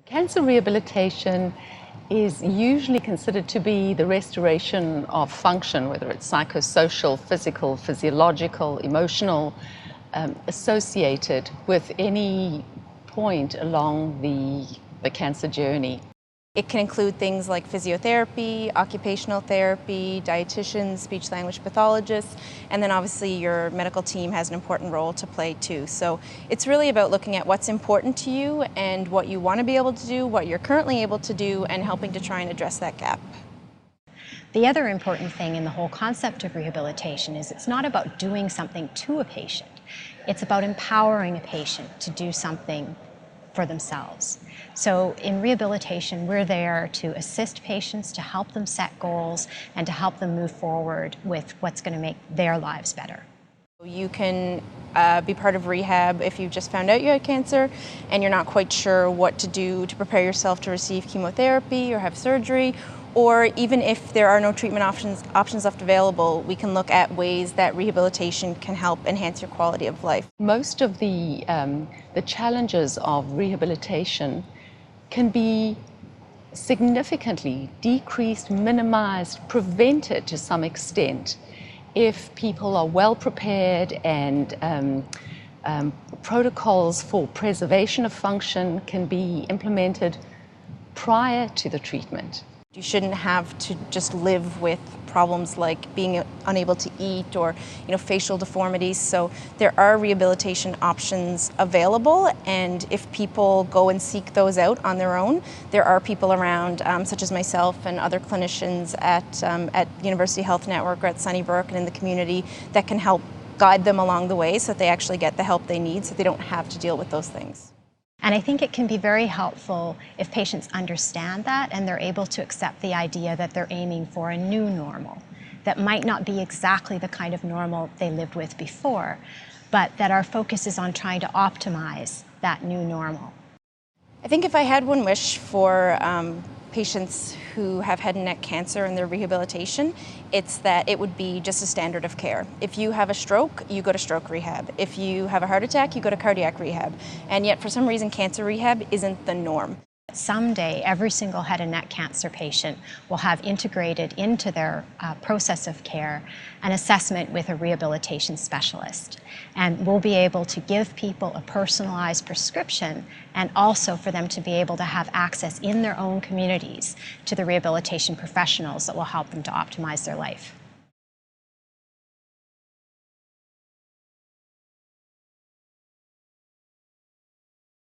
Cancer rehabilitation is usually considered to be the restoration of function, whether it's psychosocial, physical, physiological, emotional, associated with any point along the cancer journey. It can include things like physiotherapy, occupational therapy, dietitians, speech-language pathologists, and then obviously your medical team has an important role to play too. So it's really about looking at what's important to you and what you want to be able to do, what you're currently able to do, and helping to try and address that gap. The other important thing in the whole concept of rehabilitation is it's not about doing something to a patient. It's about empowering a patient to do something for themselves. So in rehabilitation, we're there to assist patients, to help them set goals, and to help them move forward with what's going to make their lives better. You can be part of rehab if you've just found out you had cancer and you're not quite sure what to do to prepare yourself to receive chemotherapy or have surgery, or even if there are no treatment options left available, we can look at ways that rehabilitation can help enhance your quality of life. Most of the challenges of rehabilitation can be significantly decreased, minimized, prevented to some extent if people are well prepared, and protocols for preservation of function can be implemented prior to the treatment. You shouldn't have to just live with problems like being unable to eat or facial deformities. So there are rehabilitation options available, and if people go and seek those out on their own, there are people around, such as myself and other clinicians at University Health Network or at Sunnybrook and in the community, that can help guide them along the way so that they actually get the help they need so they don't have to deal with those things. And I think it can be very helpful if patients understand that and they're able to accept the idea that they're aiming for a new normal that might not be exactly the kind of normal they lived with before, but that our focus is on trying to optimize that new normal. I think if I had one wish for patients who have head and neck cancer and their rehabilitation, it's that it would be just a standard of care. If you have a stroke, you go to stroke rehab. If you have a heart attack, you go to cardiac rehab. And yet, for some reason, cancer rehab isn't the norm. Someday, every single head and neck cancer patient will have integrated into their process of care an assessment with a rehabilitation specialist. And we'll be able to give people a personalized prescription, and also for them to be able to have access in their own communities to the rehabilitation professionals that will help them to optimize their life.